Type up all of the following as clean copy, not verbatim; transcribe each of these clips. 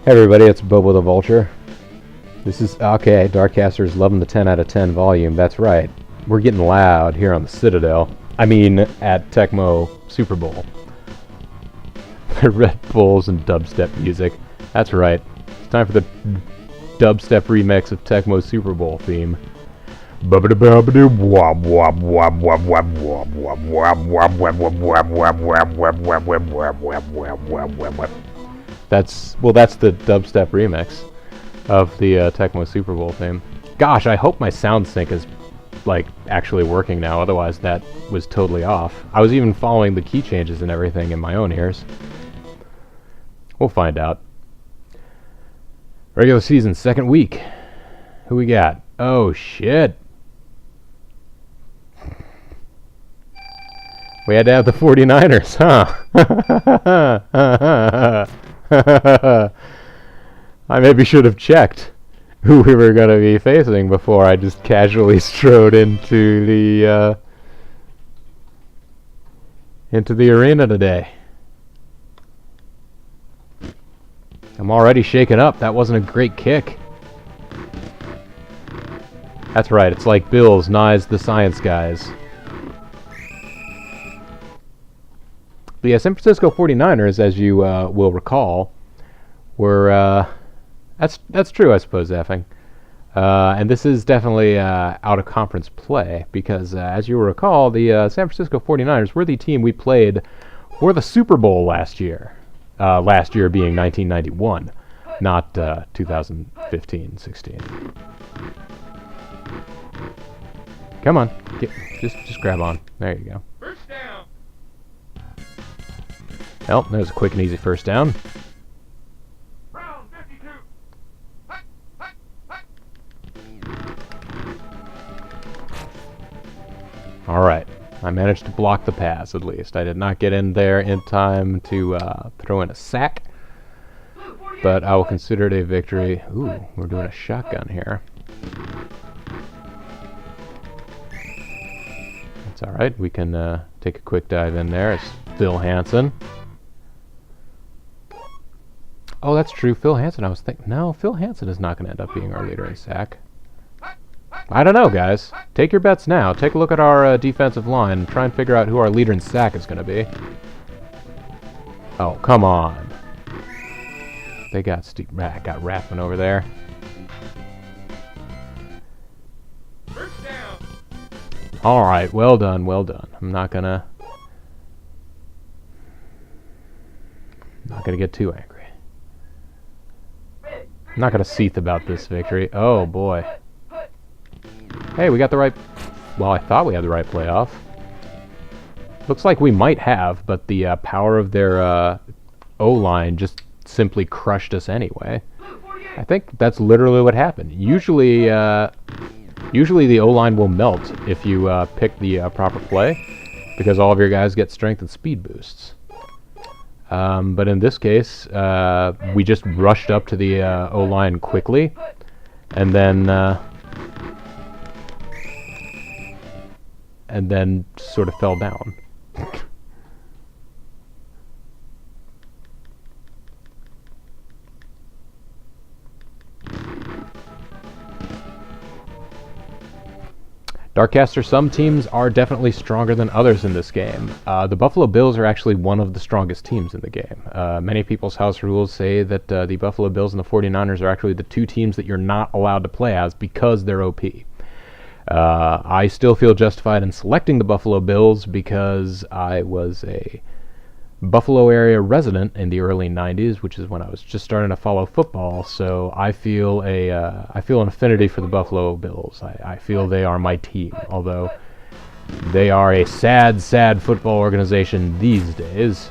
Hey everybody, it's Bobo the Vulture. This is, okay, Darkcaster's loving the 10 out of 10 volume, that's right. We're getting loud here on the Citadel. I mean, at Tecmo Super Bowl. Red Bulls and dubstep music. That's right. It's time for the dubstep remix of Tecmo Super Bowl theme. That's the dubstep remix of the Tecmo Super Bowl theme. Gosh, I hope my sound sync is like actually working now, otherwise that was totally off. I was even following the key changes and everything in my own ears. We'll find out. Regular season, second week. Who we got? Oh shit. We had to have the 49ers, huh? I maybe should have checked who we were going to be facing before I just casually strode into the arena today. I'm already shaken up. That wasn't a great kick. That's right. It's like Bills, Nyes, the science guys. But yeah, San Francisco 49ers, as you will recall, were... That's true, I suppose, effing. And this is definitely out-of-conference play, because as you will recall, the San Francisco 49ers were the team we played for the Super Bowl last year. Last year being 1991, not 2015-16. Come on, just grab on. There you go. First down. Well, there's a quick and easy first down. Round 52. All right, I managed to block the pass at least. I did not get in there in time to throw in a sack, but I will consider it a victory. Ooh, we're doing a shotgun here. That's all right. We can take a quick dive in there. It's Phil Hansen. Oh, that's true. Phil Hansen, I was thinking... No, Phil Hansen is not going to end up being our leader in sack. I don't know, guys. Take your bets now. Take a look at our defensive line and try and figure out who our leader in sack is going to be. Oh, come on. They got got Rathman over there. First down. All right, well done, well done. I'm not gonna get too angry. I'm not gonna seethe about this victory. Oh boy. Hey, we got the right... Well, I thought we had the right playoff. Looks like we might have, but the power of their O-line just simply crushed us anyway. I think that's literally what happened. Usually the O-line will melt if you pick the proper play, because all of your guys get strength and speed boosts. But in this case, we just rushed up to the O-line quickly, and then sort of fell down. Darkcaster, some teams are definitely stronger than others in this game. The Buffalo Bills are actually one of the strongest teams in the game. Many people's house rules say that the Buffalo Bills and the 49ers are actually the two teams that you're not allowed to play as because they're OP. I still feel justified in selecting the Buffalo Bills because I was a Buffalo area resident in the early 90s, which is when I was just starting to follow football, so I feel an affinity for the Buffalo Bills. I feel they are my team, although they are a sad, sad football organization these days.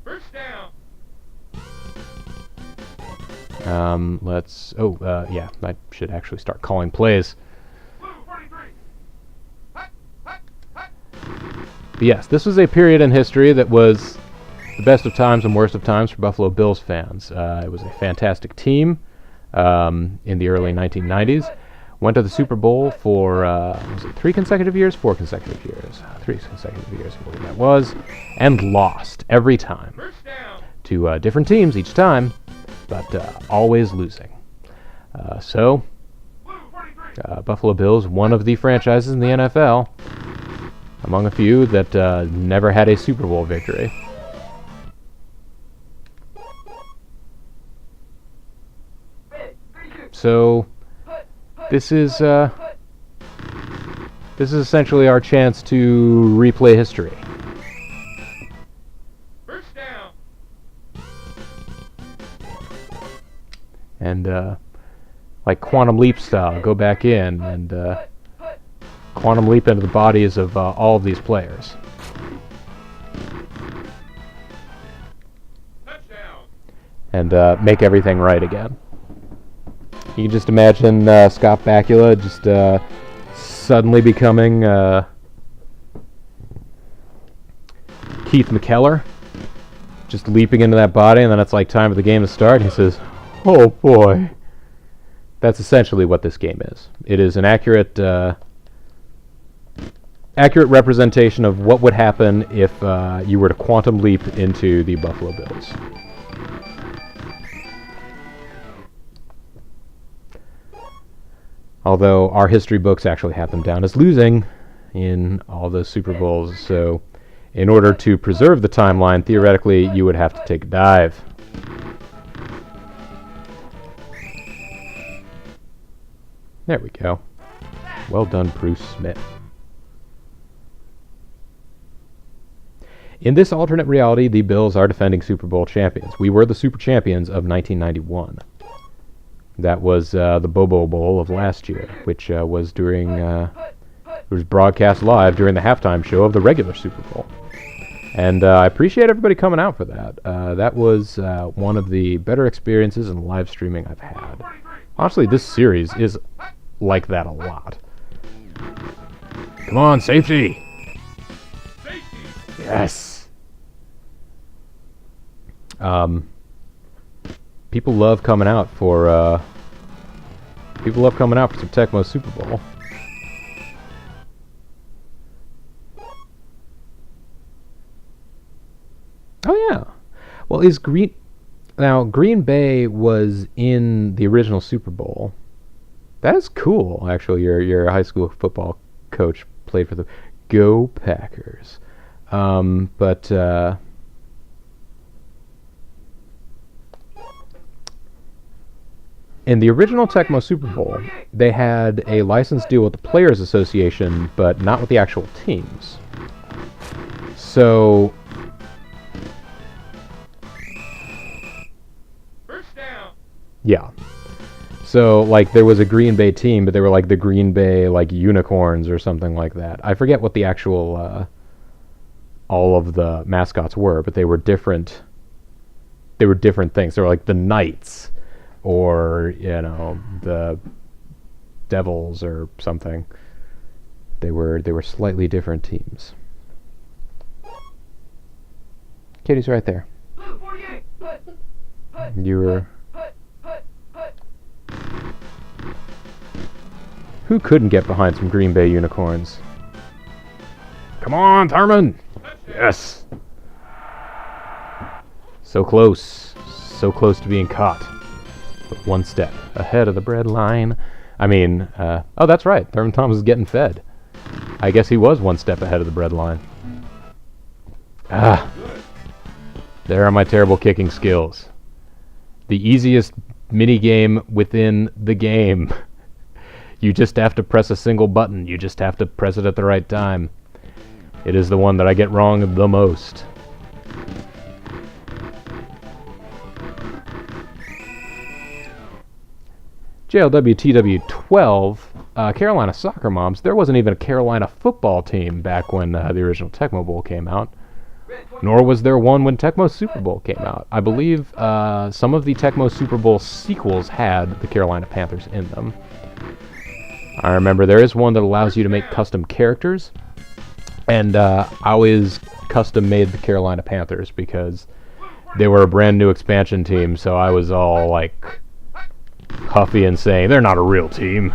First down. Yeah, I should actually start calling plays. But yes, this was a period in history that was the best of times and worst of times for Buffalo Bills fans. It was a fantastic team in the early 1990s. Went to the Super Bowl for, was it 3 consecutive years? 4 consecutive years. 3 consecutive years, I believe that was. And lost every time. to different teams each time, but always losing. So, Buffalo Bills, one of the franchises in the NFL, among a few that never had a Super Bowl victory. So, this is essentially our chance to replay history. First down. And like Quantum Leap style, go back in and Quantum Leap into the bodies of all of these players. Touchdown. And make everything right again. You can just imagine Scott Bakula just suddenly becoming Keith McKellar, just leaping into that body, and then it's like time for the game to start. He says, "Oh boy." That's essentially what this game is. It is an accurate representation of what would happen if you were to quantum leap into the Buffalo Bills. Although our history books actually have them down as losing in all those Super Bowls, so in order to preserve the timeline, theoretically, you would have to take a dive. There we go. Well done, Bruce Smith. In this alternate reality, the Bills are defending Super Bowl champions. We were the Super Champions of 1991. That was the Bobo Bowl of last year, which was during it was broadcast live during the halftime show of the regular Super Bowl. And I appreciate everybody coming out for that. That was one of the better experiences in live streaming I've had. Honestly, this series is like that a lot. Come on, safety! Safety. Yes! People love coming out for some Tecmo Super Bowl. Oh yeah. Well, Green Bay was in the original Super Bowl. That is cool, actually. Your high school football coach played for the Go Packers. But in the original Tecmo Super Bowl, they had a license deal with the Players Association, but not with the actual teams. So First down. yeah. So, like, there was a Green Bay team, but they were like the Green Bay, like, Unicorns or something like that. I forget what the actual, all of the mascots were, but they were different. They were different things. They were like the Knights, or, you know, the Devils or something. They were slightly different teams. Kitty's right there. You were... Who couldn't get behind some Green Bay Unicorns? Come on, Thurman! Yes! So close. So close to being caught. But one step ahead of the bread line. I mean, oh, that's right. Thurman Thomas is getting fed. I guess he was one step ahead of the bread line. Ah. There are my terrible kicking skills. The easiest minigame within the game. You just have to press a single button. You just have to press it at the right time. It is the one that I get wrong the most. JLWTW 12, Carolina Soccer Moms. There wasn't even a Carolina football team back when the original Tecmo Bowl came out. Nor was there one when Tecmo Super Bowl came out. I believe some of the Tecmo Super Bowl sequels had the Carolina Panthers in them. I remember there is one that allows you to make custom characters, and I always custom made the Carolina Panthers because they were a brand new expansion team, so I was all like huffy and saying, they're not a real team.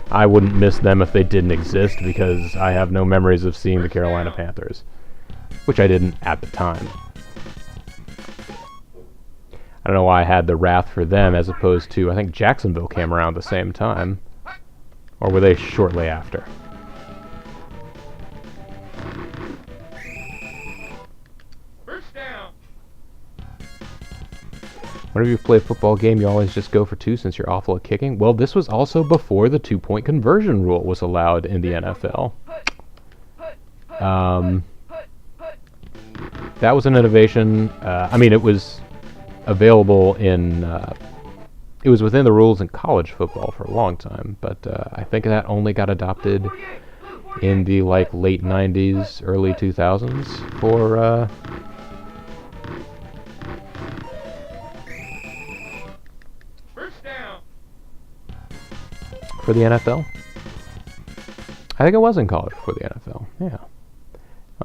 I wouldn't miss them if they didn't exist because I have no memories of seeing the Carolina Panthers, which I didn't at the time. don't know why I had the wrath for them as opposed to, I think Jacksonville came around the same time. Or were they shortly after? First down. Whenever you play a football game, you always just go for two since you're awful at kicking. Well, this was also before the 2-point conversion rule was allowed in the NFL. That was an innovation. I mean, it was available in... it was within the rules in college football for a long time, but I think that only got adopted in the like late 90s, early 2000s for the NFL. I think it was in college for the NFL. Yeah.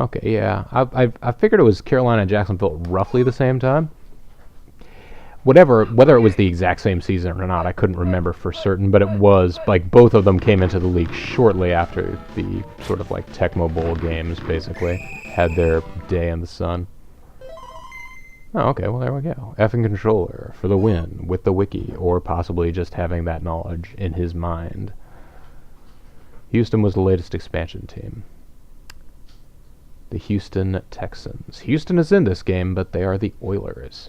Okay. Yeah. I figured it was Carolina and Jacksonville roughly the same time. Whether it was the exact same season or not, I couldn't remember for certain, but it was, like, both of them came into the league shortly after the sort of, like, Tecmo Bowl games, basically, had their day in the sun. Oh, okay, well, there we go. Effing controller for the win with the wiki, or possibly just having that knowledge in his mind. Houston was the latest expansion team. The Houston Texans. Houston is in this game, but they are the Oilers.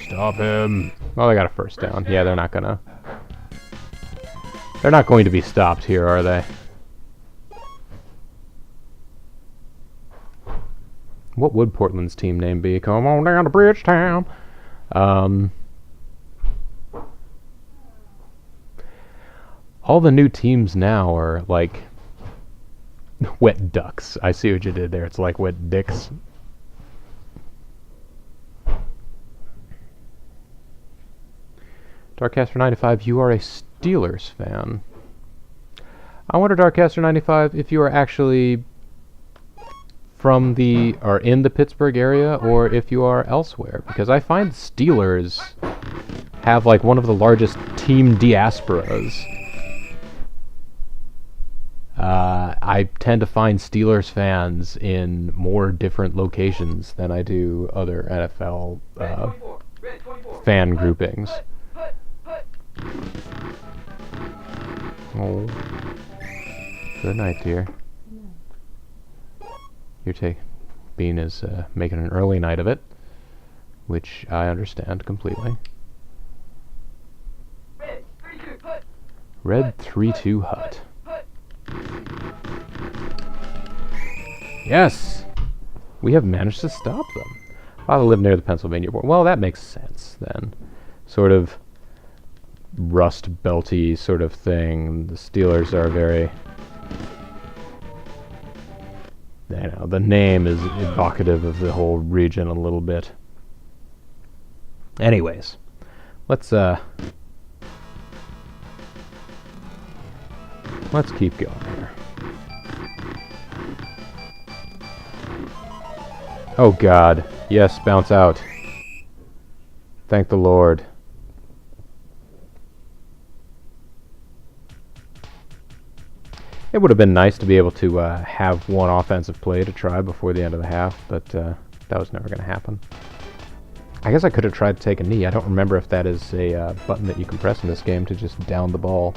Stop him. Well, they got a first down. Yeah, they're not going to be stopped here, are they? What would Portland's team name be? Come on down to Bridgetown. All the new teams now are like wet ducks. I see what you did there. It's like wet dicks. Darkcaster95, you are a Steelers fan. I wonder, Darkcaster95, if you are actually from or in the Pittsburgh area, or if you are elsewhere, because I find Steelers have like one of the largest team diasporas. I tend to find Steelers fans in more different locations than I do other NFL fan groupings. Oh, good night, dear. You're Bean is making an early night of it, which I understand completely. Red 3-2 hut. Yes! We have managed to stop them. Father lived near the Pennsylvania border. Well, that makes sense, then. Sort of Rust Belty sort of thing. The Steelers are very... I know, the name is evocative of the whole region a little bit. Anyways, let's keep going here. Oh God, yes, bounce out. Thank the Lord. It would have been nice to be able to have one offensive play to try before the end of the half, but that was never going to happen. I guess I could have tried to take a knee. I don't remember if that is a button that you can press in this game to just down the ball,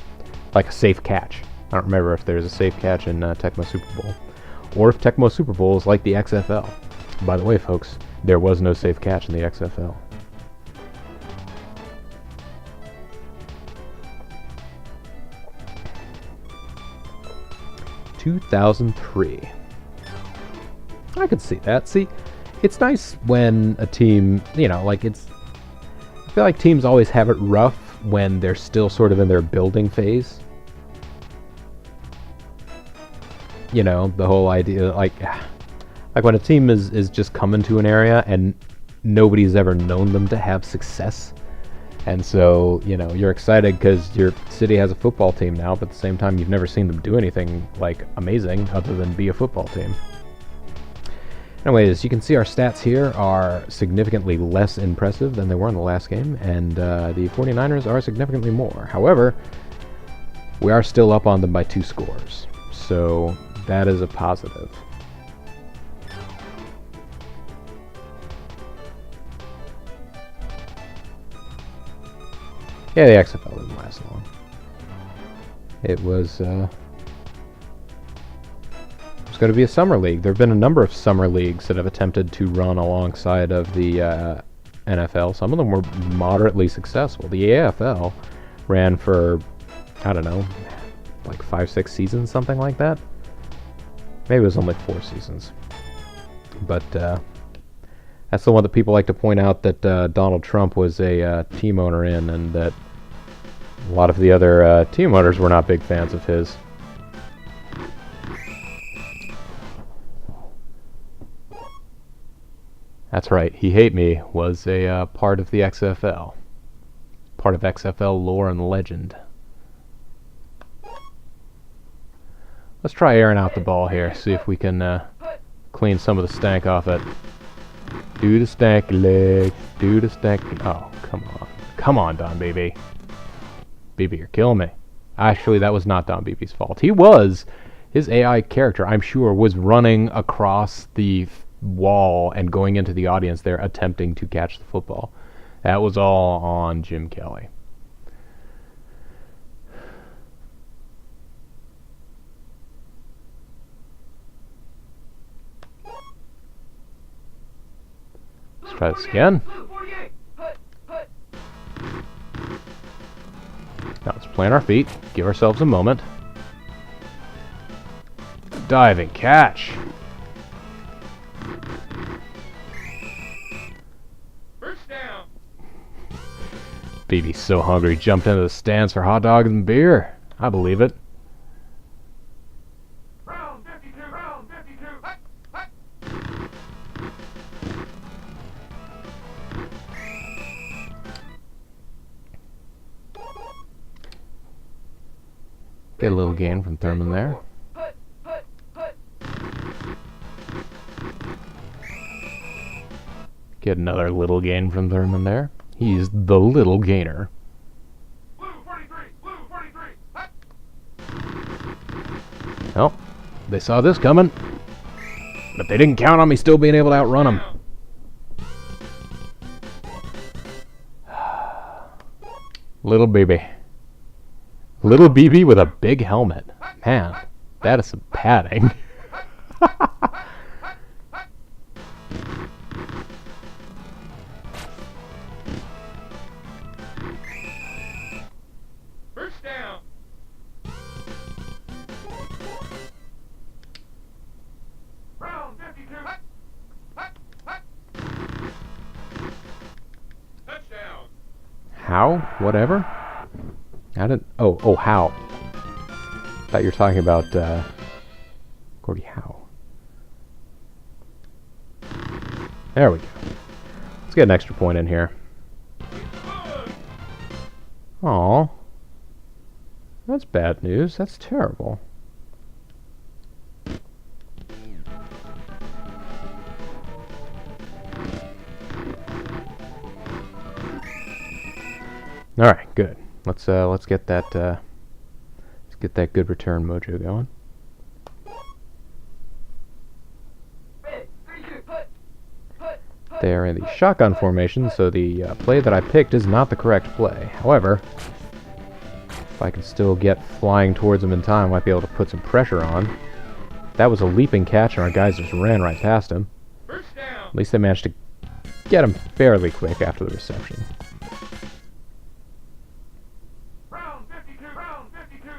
like a safe catch. I don't remember if there's a safe catch in Tecmo Super Bowl, or if Tecmo Super Bowl is like the XFL. By the way, folks, there was no safe catch in the XFL. ...2003. I could see that. See, it's nice when a team, you know, like I feel like teams always have it rough when they're still sort of in their building phase. You know, the whole idea, like when a team is just coming to an area and nobody's ever known them to have success. And so, you know, you're excited because your city has a football team now, but at the same time, you've never seen them do anything, like, amazing other than be a football team. Anyways, you can see our stats here are significantly less impressive than they were in the last game, and the 49ers are significantly more. However, We are still up on them by 2 scores, so that is a positive. Yeah, the XFL didn't last long. It was going to be a summer league. There have been a number of summer leagues that have attempted to run alongside of the NFL. Some of them were moderately successful. The AFL ran for, I don't know, like 5-6 seasons, something like that. Maybe it was only 4 seasons. But that's the one that people like to point out that Donald Trump was a team owner in, and that a lot of the other team owners were not big fans of his. That's right, He Hate Me was a part of the XFL. Part of XFL lore and legend. Let's try airing out the ball here, see if we can clean some of the stank off it. Do the stank leg, do the stank... Oh, come on. Come on, Don Beebe. Beebe, you're killing me. Actually, that was not Don Beebe's fault. His AI character, I'm sure, was running across the wall and going into the audience there attempting to catch the football. That was all on Jim Kelly. Let's try this again. Now let's plant our feet, give ourselves a moment. Diving catch. First down. Beebe's so hungry, jumped into the stands for hot dogs and beer. I believe it. Round 52. Round 52. Get a little gain from Thurman there. Get another little gain from Thurman there. He's the little gainer. Blue 43. Blue 43. Well, they saw this coming, but they didn't count on me still being able to outrun them. Little Beebe. Little BB with a big helmet. Man, that is some padding. First down. Round 52. Touchdown. How? Whatever? I didn't... Oh, how. Thought you were talking about, Gordie Howe. There we go. Let's get an extra point in here. Aw. That's bad news. That's terrible. All right, good. Let's get that good return mojo going. They are in the shotgun formation, so the play that I picked is not the correct play. However, if I can still get flying towards him in time, I might be able to put some pressure on. That was a leaping catch, and our guys just ran right past him. First down. At least they managed to get him fairly quick after the reception. Round 52. Round 52.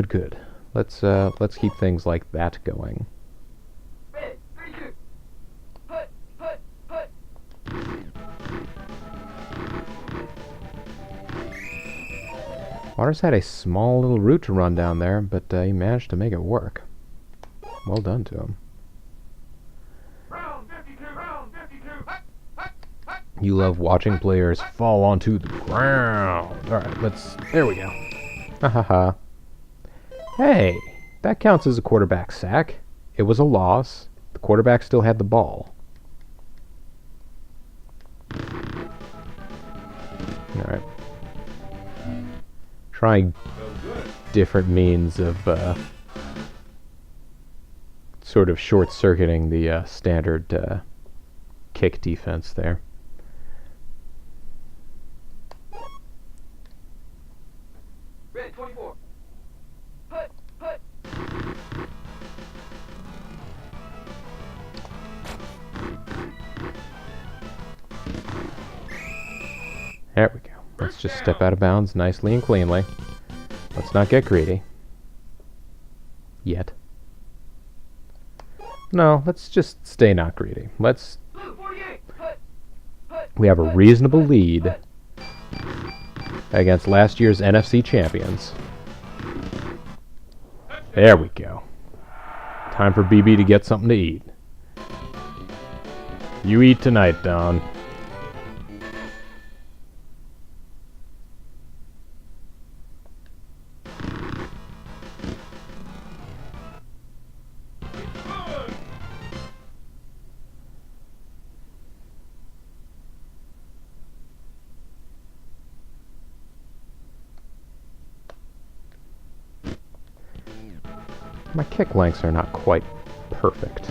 Good. Let's keep things like that going. Waters had a small little route to run down there, but he managed to make it work. Well done to him. Round 52. Round 52. You love watching players fall onto the ground. Alright, there we go. Ha ha ha. Hey, that counts as a quarterback sack. It was a loss. The quarterback still had the ball. Trying No good. different means of sort of short-circuiting the standard kick defense there. Red 24. Hut, hut. There we go. Let's just step out of bounds nicely and cleanly. Let's not get greedy. Yet. No, let's just stay not greedy. Let's... Blue 48. Hut, hut. We have a reasonable lead against last year's NFC champions. There we go. Time for BB to get something to eat. You eat tonight, Don. Good. My kick lengths are not quite perfect.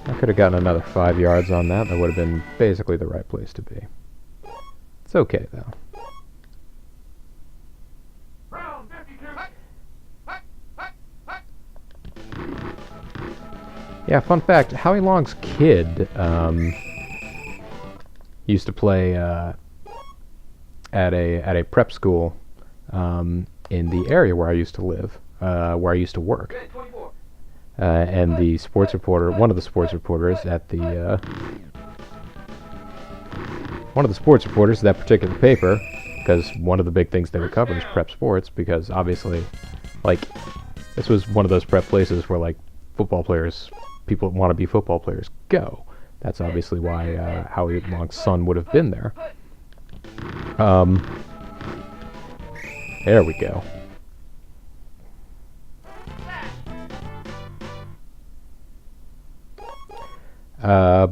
I could have gotten another 5 yards on that. That would have been basically the right place to be. It's okay, though. Round 52. Hut, hut, hut, hut. Yeah, fun fact, Howie Long's kid used to play at a prep school in the area where I used to live, where I used to work. Red 24. And the sports reporter, one of the sports reporters at that particular paper, because one of the big things they would cover is prep sports, because obviously, like, this was one of those prep places where, like, football players, people that want to be football players go. That's obviously why Howie Long's son would have been there. There we go.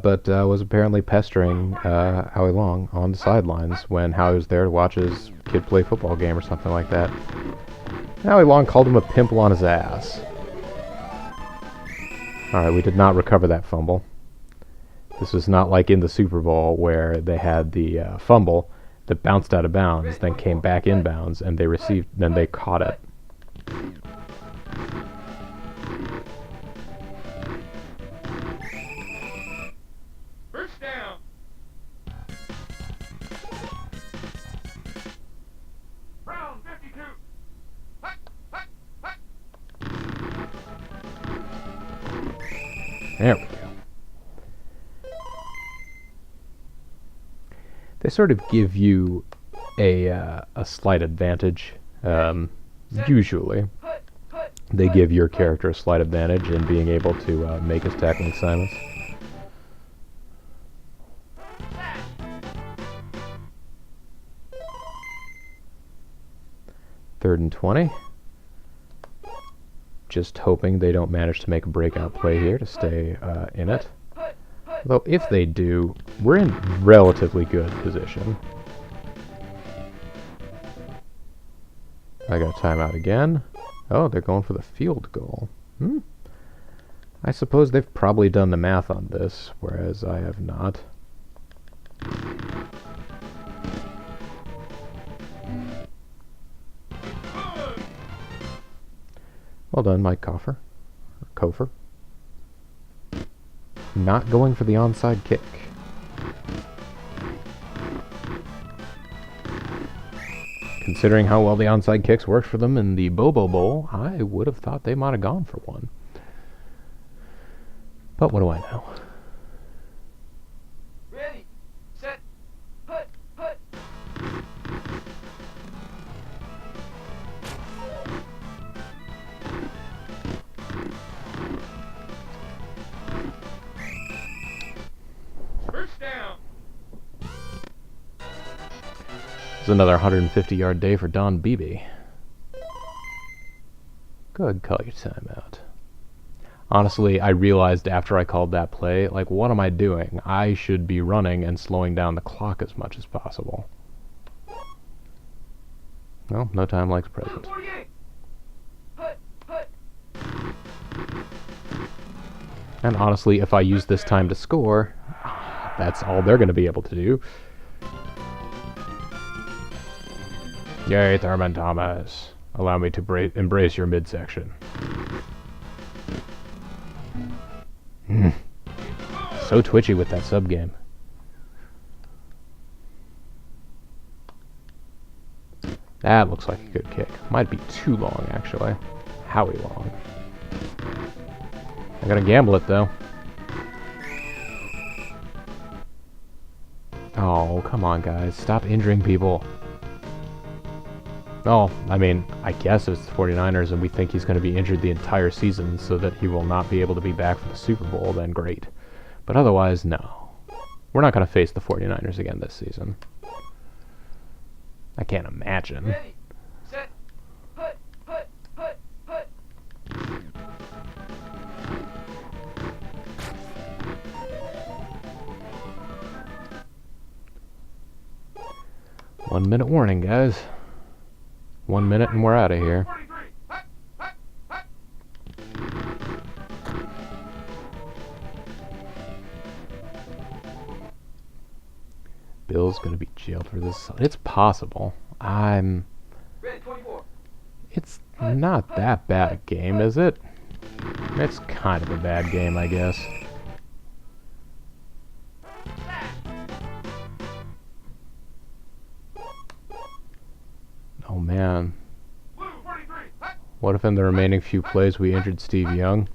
But was apparently pestering Howie Long on the sidelines when Howie was there to watch his kid play a football game or something like that. Howie Long called him a pimple on his ass. Alright, we did not recover that fumble. This was not like in the Super Bowl where they had the fumble that bounced out of bounds, then came back in bounds, and then they caught it. First down. Round 52. Hut, hut, hut. There we go. They sort of give you a slight advantage. Usually, Hut, hut. they give your character a slight advantage in being able to make his tackling assignments. Third and 20. Just hoping they don't manage to make a breakout play here to stay in it. Though if they do, we're in relatively good position. I got a timeout again. Oh, they're going for the field goal. I suppose they've probably done the math on this, whereas I have not. Well done, Mike Coffer. Or Kofer. Not going for the onside kick. Considering how well the onside kicks worked for them in the Bobo Bowl, I would have thought they might have gone for one. But what do I know? Ready, set, hut, hut. First down. It's another 150-yard day for Don Beebe. Go ahead and call your timeout. Honestly, I realized after I called that play, like, what am I doing? I should be running and slowing down the clock as much as possible. Well, no time like the present. 48. Hut, hut. And honestly, if I use this time to score, that's all they're going to be able to do. Yay, Thurman Thomas. Allow me to embrace your midsection. So twitchy with that sub game. That looks like a good kick. Might be too long, actually. Howie long. I'm gonna gamble it, though. Oh, come on, guys. Stop injuring people. Oh, I mean, I guess it's the 49ers and we think he's going to be injured the entire season so that he will not be able to be back for the Super Bowl, then great. But otherwise, no. We're not going to face the 49ers again this season. I can't imagine. Ready, set, hut, hut, hut, hut. 1 minute warning, guys. 1 minute and we're out of here. 43. Hut, hut, hut. Bill's gonna be jailed for this. It's possible. Red 24. It's not that bad a game, is it? It's kind of a bad game, I guess. Oh man. Blue 43. Hut. What if in the remaining few plays we injured Steve Young?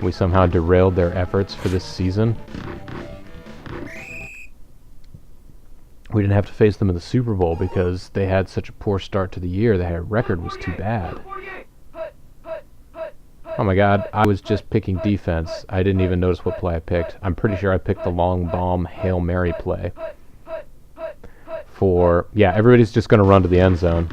We somehow derailed their efforts for this season? We didn't have to face them in the Super Bowl because they had such a poor start to the year. Their record was too bad. 48. Hut, hut, hut, hut. Oh my god, I was just picking defense. I didn't even notice what play I picked. I'm pretty sure I picked the long bomb Hail Mary play. Hut, hut, hut, hut. For, yeah, everybody's just going to run to the end zone.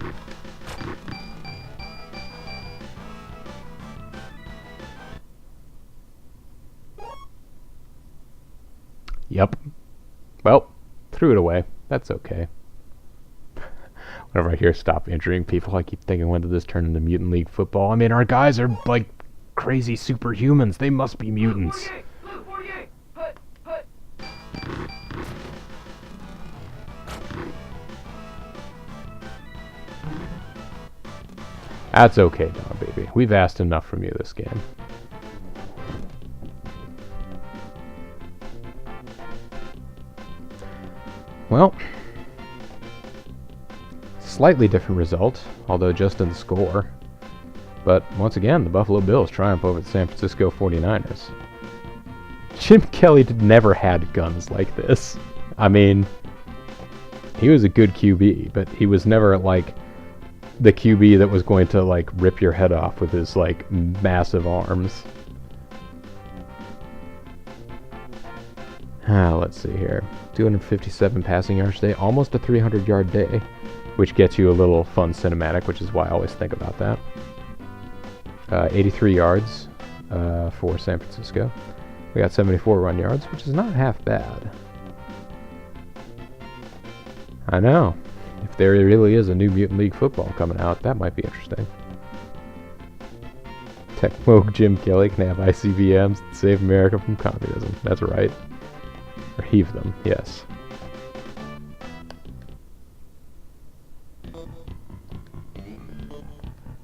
Yep. Well, threw it away. That's okay. Whenever I hear stop injuring people, I keep thinking, when did this turn into Mutant League football? I mean, our guys are like crazy superhumans. They must be mutants. 48. Blue 48. Hut, hut. That's okay, dog baby. We've asked enough from you this game. Well, slightly different result, although just in the score. But once again, the Buffalo Bills triumph over the San Francisco 49ers. Jim Kelly never had guns like this. I mean, he was a good QB, but he was never like the QB that was going to like rip your head off with his like massive arms. Let's see here. 257 passing yards today, almost a 300-yard day, which gets you a little fun cinematic, which is why I always think about that. 83 yards for San Francisco. We got 74 run yards, which is not half bad. I know. If there really is a new Mutant League football coming out, that might be interesting. Tecmo Jim Kelly can have ICBMs to save America from communism. That's right. Or heave them, yes.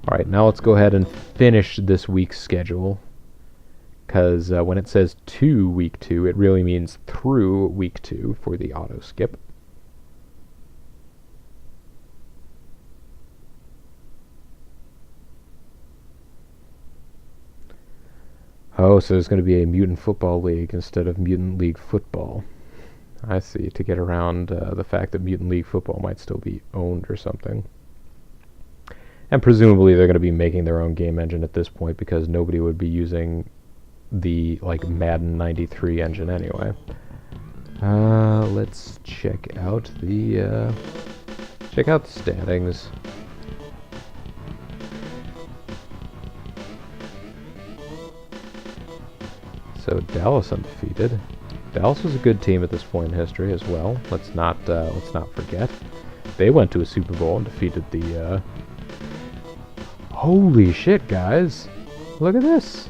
Alright, now let's go ahead and finish this week's schedule. Because when it says to week 2, it really means through week 2 for the auto skip. Oh, so there's going to be a Mutant Football League instead of Mutant League Football. I see, to get around the fact that Mutant League Football might still be owned or something. And presumably they're going to be making their own game engine at this point because nobody would be using the like Madden 93 engine anyway. Let's check out the standings. So Dallas undefeated. Dallas was a good team at this point in history as well. Let's not forget. They went to a Super Bowl and defeated the, Holy shit, guys! Look at this!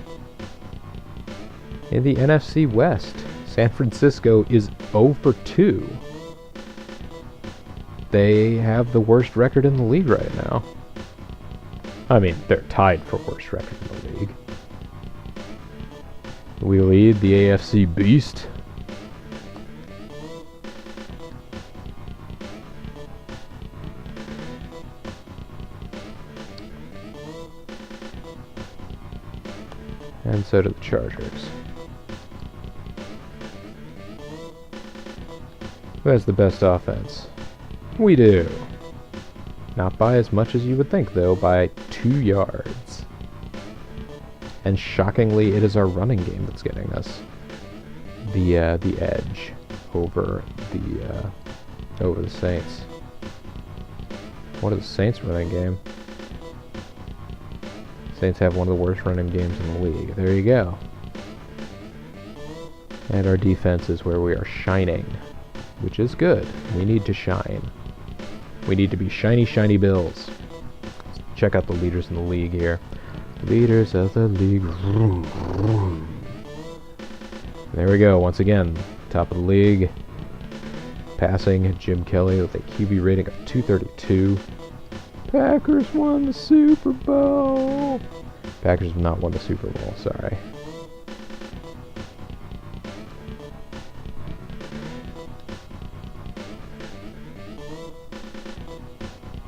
In the NFC West, San Francisco is 0 for 2. They have the worst record in the league right now. I mean, they're tied for worst record in the league. We lead the AFC Beast. And so do the Chargers. Who has the best offense? We do. Not by as much as you would think, though, by 2 yards. And shockingly, it is our running game that's getting us the edge over the Saints. What is the Saints' running game? Saints have one of the worst running games in the league. There you go. And our defense is where we are shining, which is good. We need to shine. We need to be shiny, shiny Bills. Check out the leaders in the league here. Leaders of the league. There we go. Once again, top of the league. Passing, Jim Kelly with a QB rating of 232. Packers won the Super Bowl. Packers have not won the Super Bowl, sorry.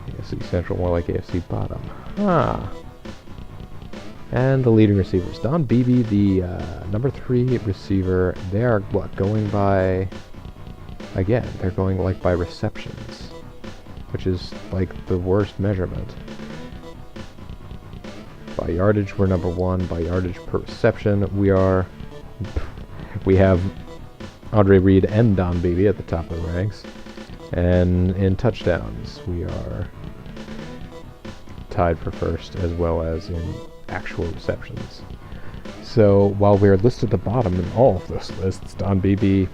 AFC Central, more like AFC Bottom. And the leading receivers. Don Beebe, the number 3 receiver. They are, going by... Again, they're going, by receptions. Which is, the worst measurement. By yardage, we're number 1. By yardage per reception, we have Andre Reed and Don Beebe at the top of the ranks. And in touchdowns, we are tied for first, as well as in actual receptions. So, while we're listed at the bottom in all of those lists, Don Beebe,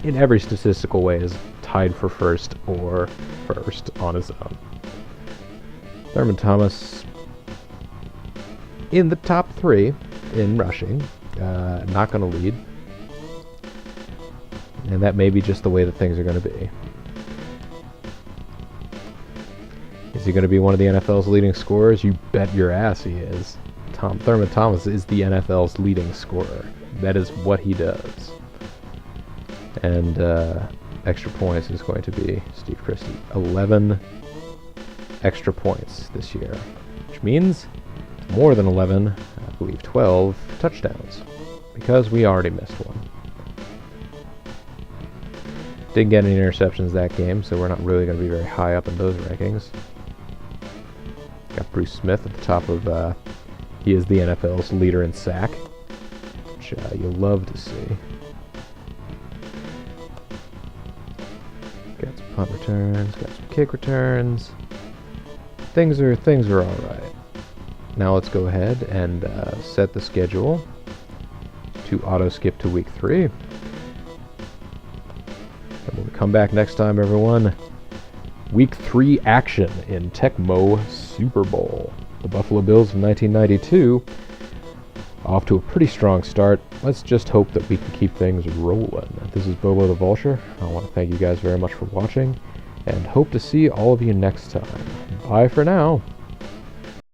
in every statistical way, is tied for first or first on his own. Thurman Thomas in the top 3 in rushing, not going to lead. And that may be just the way that things are going to be. Is he going to be one of the NFL's leading scorers? You bet your ass he is. Thurman Thomas is the NFL's leading scorer. That is what he does. And extra points is going to be Steve Christie. 11 extra points this year, which means more than 11, I believe 12 touchdowns, because we already missed one. Didn't get any interceptions that game, so we're not really going to be very high up in those rankings. Got Bruce Smith at the top of, he is the NFL's leader in sack, which you'll love to see. Got some punt returns, got some kick returns. Things are all right. Now let's go ahead and set the schedule to auto skip to week 3. And when we come back next time, everyone, week 3 action in Tecmo Super Bowl. The Buffalo Bills of 1992 off to a pretty strong start. Let's just hope that we can keep things rolling. This is Bobo the Vulture. I want to thank you guys very much for watching, and hope to see all of you next time. Bye for now.